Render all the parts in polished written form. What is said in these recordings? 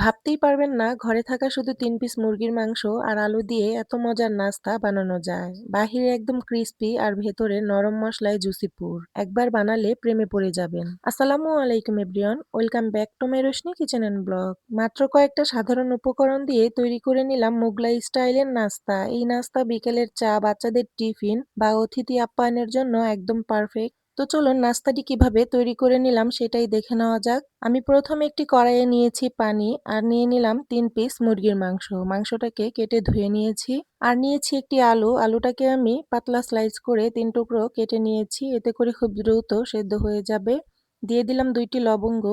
ভাবতেই পারবেন না ঘরে থাকা শুধু ৩ পিস মুরগির মাংস আর আলু দিয়ে এত মজার নাস্তা বানানো যায়। বাহিরে একদম ক্রিস্পি আর ভেতরে নরম মসলায় জুসি পুর। একবার বানালে প্রেমে পড়ে যাবেন। আসসালামু আলাইকুম everyone, welcome back to my Roshni kitchen and blog. মাত্র কয়েকটা সাধারণ উপকরণ দিয়ে তৈরি করে নিলাম মোগলাই স্টাইলের নাস্তা। এই নাস্তা বিকেলের চা, বাচ্চাদের টিফিন বা অতিথি আপ্যায়নের জন্য একদম পারফেক্ট। তো চলুন নাস্তাটি কিভাবে তৈরি করে নিলাম সেটাই দেখে নেওয়া যাক। আমি প্রথমে একটি কড়াইয়ে নিয়েছি পানি আর নিয়ে নিলাম ৩ পিস মুরগির মাংস। মাংসটাকে কেটে ধুয়ে নিয়েছি। আর নিয়েছি একটি আলু। আলুটাকে আমি পাতলা স্লাইস করে ৩ টুকরো কেটে নিয়েছি। এতে করে খুব দ্রুত সেদ্ধ হয়ে যাবে। দিয়ে দিলাম ২টি লবঙ্গ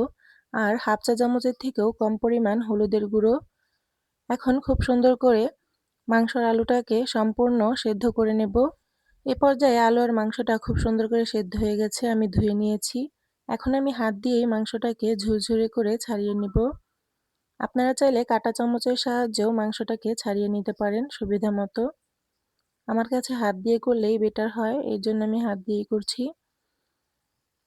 আর হাফ চা চামচের থেকেও কম পরিমাণ হলুদের গুঁড়ো। এখন খুব সুন্দর করে মাংসর আলুটাকে সম্পূর্ণ সেদ্ধ করে নেব। এ পর্যায়ে আলু আর মাংসটা খুব সুন্দর করে সেদ্ধ হয়ে গেছে, আমি ধুয়ে নিয়েছি। এখন আমি হাত দিয়েই মাংসটাকে ঝুরঝুরে করে ছাড়িয়ে নিব। আপনারা চাইলে কাঁটা চামচের সাহায্যেও মাংসটাকে ছাড়িয়ে নিতে পারেন সুবিধা মতো। আমার কাছে হাত দিয়ে করলেই বেটার হয়, এই জন্য আমি হাত দিয়েই করছি।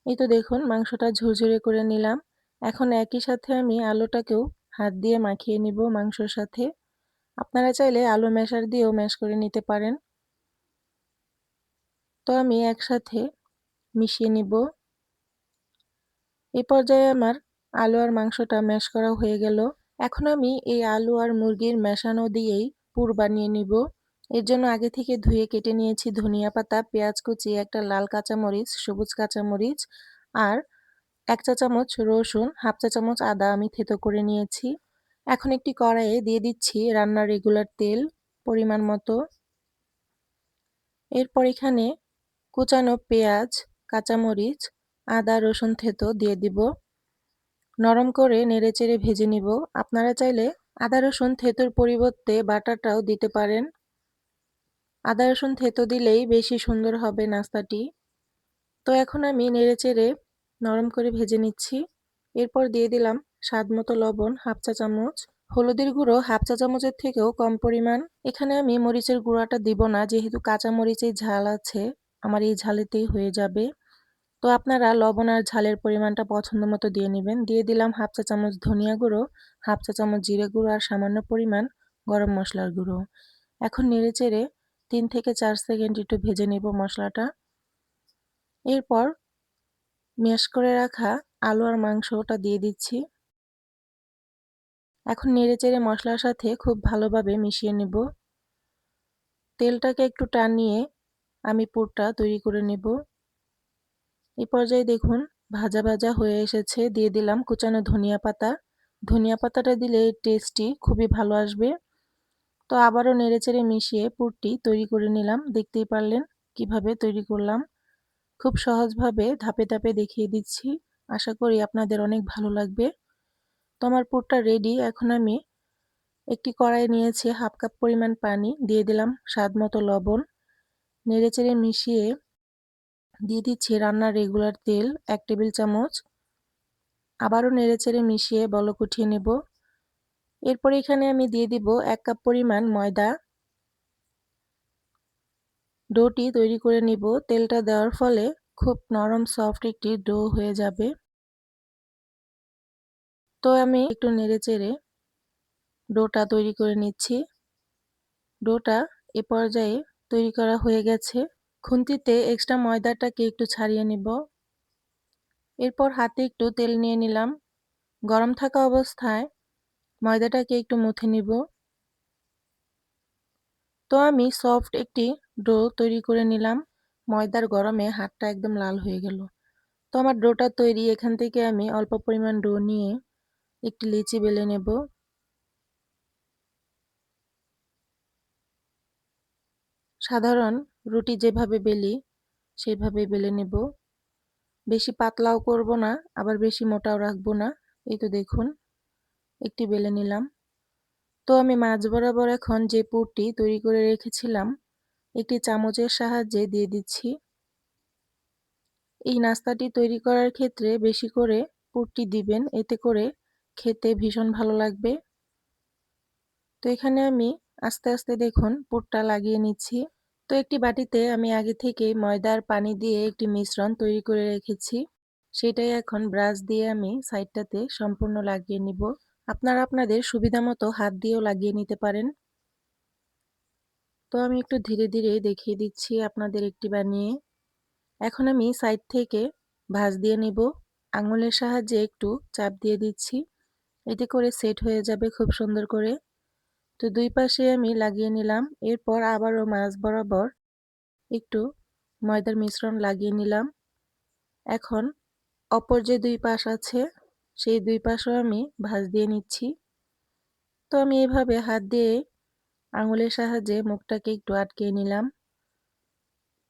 এই তো দেখুন মাংসটা ঝুরঝুরে করে নিলাম। এখন একই সাথে আমি আলুটাকেও হাত দিয়ে মাখিয়ে নিব মাংসর সাথে। আপনারা চাইলে আলু ম্যাশার দিয়েও ম্যাশ করে নিতে পারেন। তো আমি একসাথে মিশিয়ে নিব। এই পর্যায়ে আমার আলু আর মাংসটা ম্যাশ করা হয়ে গেল। এখন আমি এই আলু আর মুরগির মেশানো দিয়েই পুর বানিয়ে নিব। এর জন্য আগে থেকে ধুয়ে কেটে নিয়েছি ধনিয়া পাতা, পেঁয়াজ কুচি, একটা লাল কাঁচামরিচ, সবুজ কাঁচামরিচ আর ১ চা চামচ রসুন, হাফ চা চামচ আদা আমি থেতো করে নিয়েছি। এখন একটি কড়াইয়ে দিয়ে দিচ্ছি রান্নার রেগুলার তেল পরিমাণ মতো। এরপর এখানে কুচানো পেঁয়াজ, কাঁচামরিচ, আদা, রসুন থেতো দিয়ে দিব। নরম করে নেড়েচেড়ে ভেজে নিব। আপনারা চাইলে আদা রসুন থেতোর পরিবর্তে বাটাটাও দিতে পারেন। আদা রসুন থেতো দিলেই বেশি সুন্দর হবে নাস্তাটি। তো এখন আমি নেড়েচেড়ে নরম করে ভেজে নিচ্ছি। এরপর দিয়ে দিলাম স্বাদমতো লবণ হাফ চা চামচ, হলুদের গুঁড়ো হাফ চা চামচের থেকেও কম পরিমাণ। এখানে আমি মরিচের গুঁড়াটা দিব না, যেহেতু কাঁচা মরিচের ঝাল আছে, আমার এই ঝালেতেই হয়ে যাবে। তো আপনারা লবণ আর ঝালের পরিমাণটা পছন্দ মতো দিয়ে নেবেন। দিয়ে দিলাম হাফ চা চামচ ধনিয়া গুঁড়ো, হাফ চা চামচ জিরে গুঁড়ো আর সামান্য পরিমাণ গরম মশলার গুঁড়ো। এখন নেড়েচেড়ে ৩ থেকে ৪ সেকেন্ড একটু ভেজে নেব মশলাটা। এরপর ম্যাশ করে রাখা আলু আর মাংসটা দিয়ে দিচ্ছি। এখন নেড়েচেড়ে মশলার সাথে খুব ভালোভাবে মিশিয়ে নেব। তেলটাকে একটু টানিয়ে আমি পুরটা তৈরি করে নেব। এই পর্যায়ে দেখুন ভাজা ভাজা হয়ে এসেছে। দিয়ে দিলাম কুচানো ধনিয়া পাতা। ধনিয়া পাতাটা দিলে এর টেস্টটি খুবই ভালো আসবে। তো আবারও নেড়েচেড়ে মিশিয়ে পুরটি তৈরি করে নিলাম। দেখতেই পারলেন কিভাবে তৈরি করলাম। খুব সহজভাবে ধাপে ধাপে দেখিয়ে দিচ্ছি। আশা করি আপনাদের অনেক ভালো লাগবে। তো আমার পুরটা রেডি। এখন আমি একটি কড়াই নিয়েছি, হাফ কাপ পরিমাণ পানি, দিয়ে দিলাম স্বাদ মতো লবণ। নেড়েচেড়ে মিশিয়ে দিয়ে দিচ্ছি রান্নার রেগুলার তেল ১ টেবিল চামচ। আবারও নেড়েচেড়ে মিশিয়ে বলক উঠিয়ে নেব। এরপর এখানে আমি দিয়ে দিব ১ কাপ পরিমাণ ময়দা। ডোটি তৈরি করে নিব। তেলটা দেওয়ার ফলে খুব নরম সফট একটি ডো হয়ে যাবে। তো আমি একটু নেড়েচেড়ে ডোটা তৈরি করে নিচ্ছি। ডোটা এ পর্যায়ে তৈরি করা হয়ে গেছে। খুন্তিতে এক্সট্রা ময়দাটাকে একটু ছাড়িয়ে নিব। এরপর হাতে একটু তেল নিয়ে নিলাম। গরম থাকা অবস্থায় ময়দাটাকে একটু মুথে নিব। তো আমি সফট একটি ডো তৈরি করে নিলাম। ময়দার গরমে হাতটা একদম লাল হয়ে গেল। তো আমার ডোটা তৈরি। এখান থেকে আমি অল্প পরিমাণ ডো নিয়ে একটি লিচি বেলে নেব। সাধারণ রুটি যেভাবে বেলি সেভাবে বেলে নেব। বেশি পাতলাও করব না, আবার বেশি মোটাও রাখবো না। এই তো দেখুন একটি বেলে নিলাম। তো আমি মাঝ বরাবর এখন যে পুরটি তৈরি করে রেখেছিলাম একটি চামচের সাহায্যে দিয়ে দিচ্ছি। এই নাস্তাটি তৈরি করার ক্ষেত্রে বেশি করে পুরটি দিবেন, এতে করে খেতে ভীষণ ভালো লাগবে। তো এখানে আমি আস্তে আস্তে দেখুন পুরটা লাগিয়ে নিচ্ছি। তো একটি বাটিতে আমি আগে থেকেই ময়দা আর পানি দিয়ে একটি মিশ্রণ তৈরি করে রেখেছি। সেটাই এখন ব্রাশ দিয়ে আমি সাইডটাতে সম্পূর্ণ লাগিয়ে নিব। আপনারা আপনাদের সুবিধামতো হাত দিয়েও লাগিয়ে নিতে পারেন। তো আমি একটু ধীরে ধীরে দেখিয়ে দিচ্ছি আপনাদের একটি বানিয়ে। এখন আমি সাইড থেকে ভাঁজ দিয়ে নিব। আঙুলের সাহায্যে একটু চাপ দিয়ে দিচ্ছি। এতে করে সেট হয়ে যাবে খুব সুন্দর করে। তো দুই পাশে আমি লাগিয়ে নিলাম। এরপর আবারও মাঝ বরাবর একটু ময়দার মিশ্রণ লাগিয়ে নিলাম। এখন অপর যে দুই পাশ আছে সেই দুই পাশও আমি ভাঁজ দিয়ে নিচ্ছি। তো আমি এভাবে হাত দিয়ে আঙুলের সাহায্যে মুখটাকে একটু আটকিয়ে নিলাম।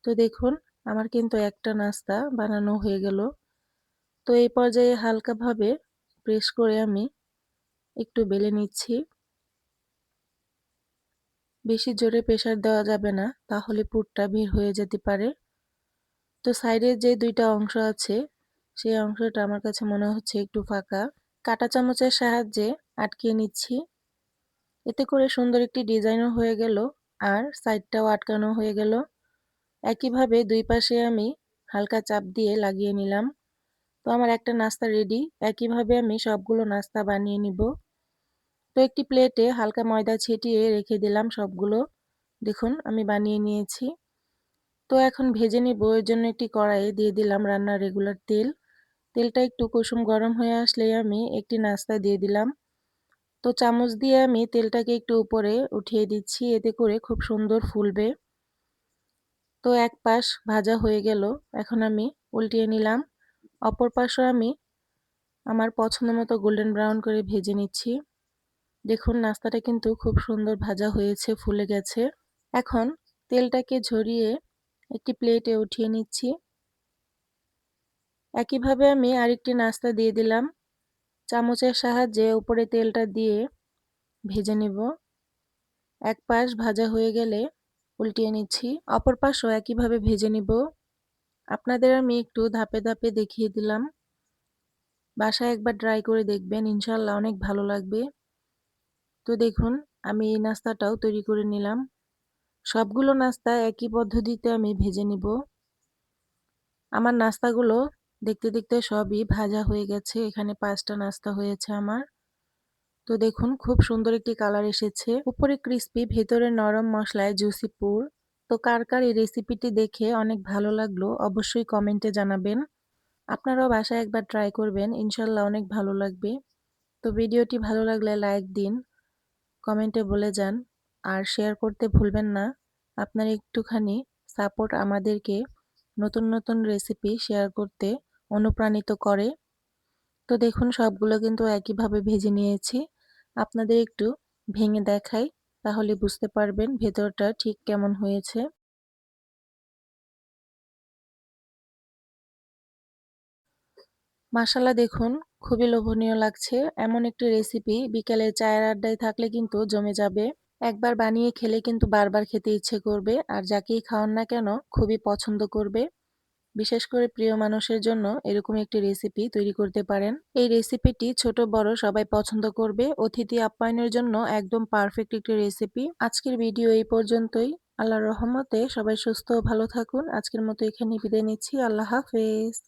তো দেখুন আমার কিন্তু একটা নাস্তা বানানো হয়ে গেল। তো এই পর্যায়ে হালকাভাবে প্রেস করে আমি একটু বেলে নিচ্ছি। বেশি জোরে প্রেসার দেওয়া যাবে না, তাহলে পুরটা বের হয়ে যেতে পারে। তো সাইডের যে দুইটা অংশ আছে সেই অংশটা আমার কাছে মনে হচ্ছে একটু ফাঁকা। কাঁটা চামচের সাহায্যে আটকিয়ে নিচ্ছি। এতে করে সুন্দর একটি ডিজাইনও হয়ে গেল আর সাইডটাও আটকানো হয়ে গেল। একইভাবে দুই পাশে আমি হালকা চাপ দিয়ে লাগিয়ে নিলাম। তো আমার একটা নাস্তা রেডি। একইভাবে আমি সবগুলো নাস্তা বানিয়ে নিব। তো একটি প্লেটে হালকা ময়দা ছিটিয়ে রেখে দিলাম সবগুলো। দেখুন আমি বানিয়ে নিয়েছি। তো এখন ভেজে নিব, এর জন্য একটি কড়াইয়ে দিয়ে দিলাম রান্নার রেগুলার তেল। তেলটা একটু কুসুম গরম হয়ে আসলেই আমি একটি নাস্তা দিয়ে দিলাম। তো চামচ দিয়ে আমি তেলটাকে একটু উপরে উঠিয়ে দিচ্ছি, এতে করে খুব সুন্দর ফুলবে। তো এক পাশ ভাজা হয়ে গেল। এখন আমি উল্টিয়ে নিলাম। অপর পাশও আমি আমার পছন্দ মতো গোল্ডেন ব্রাউন করে ভেজে নিচ্ছি। দেখুন নাস্তাটা কিন্তু খুব সুন্দর ভাজা হয়েছে, ফুলে গেছে। এখন তেলটাকে ঝরিয়ে একটি প্লেটে উঠিয়ে নিচ্ছি। একইভাবে আমি আরেকটি নাস্তা দিয়ে দিলাম। চামচের সাহায্যে উপরে তেলটা দিয়ে ভেজে নিব। এক পাশ ভাজা হয়ে গেলে উল্টিয়ে নিচ্ছি। অপর পাশও একইভাবে ভেজে নিব। আপনাদের আমি একটু ধাপে ধাপে দেখিয়ে দিলাম। বাসায় একবার ট্রাই করে দেখবেন, ইনশাল্লাহ অনেক ভালো লাগবে। তো দেখুন আমি এই নাস্তাটাও তৈরি করে নিলাম। সবগুলো নাস্তা একই পদ্ধতিতে আমি ভেজে নিব। আমার নাস্তাগুলো দেখতে দেখতে সবই ভাজা হয়ে গেছে। এখানে 5টা নাস্তা হয়েছে আমার। তো দেখুন খুব সুন্দর একটি কালার এসেছে। উপরে ক্রিস্পি, ভেতরে নরম মশলায় জুসি পুর। তো কার কার এই রেসিপিটি দেখে অনেক ভালো লাগলো অবশ্যই কমেন্টে জানাবেন। আপনারাও বাসায় একবার ট্রাই করবেন, ইনশাল্লাহ অনেক ভালো লাগবে। তো ভিডিওটি ভালো লাগলে লাইক দিন, কমেন্টে বলে যান আর শেয়ার করতে ভুলবেন না। আপনার একটুখানি সাপোর্ট আমাদেরকে নতুন নতুন রেসিপি শেয়ার করতে অনুপ্রাণিত করে। তো দেখুন সবগুলো কিন্তু একইভাবে ভেজে নিয়েছি। আপনাদের একটু ভেঙে দেখাই, তাহলে বুঝতে পারবেন ভেতরটা ঠিক কেমন হয়েছে। মাশাআল্লাহ দেখুন খুবই লোভনীয় লাগছে। এমন একটি রেসিপি বিকেলে চায়ের আড্ডায় থাকলে কিন্তু জমে যাবে। একবার বানিয়ে খেলে কিন্তু বারবার খেতে ইচ্ছে করবে আর যাকেই খাওয়ান না কেন খুবই পছন্দ করবে। বিশেষ করে প্রিয় মানুষের জন্য এরকম একটি রেসিপি তৈরি করতে পারেন। এই রেসিপিটি ছোট বড় সবাই পছন্দ করবে। অতিথি আপ্যায়নের জন্য একদম পারফেক্ট একটি রেসিপি। আজকের ভিডিও এই পর্যন্তই। আল্লাহর রহমতে সবাই সুস্থ ও ভালো থাকুন। আজকের মতো এখানেই বিদায় নিচ্ছি। আল্লাহ হাফেজ।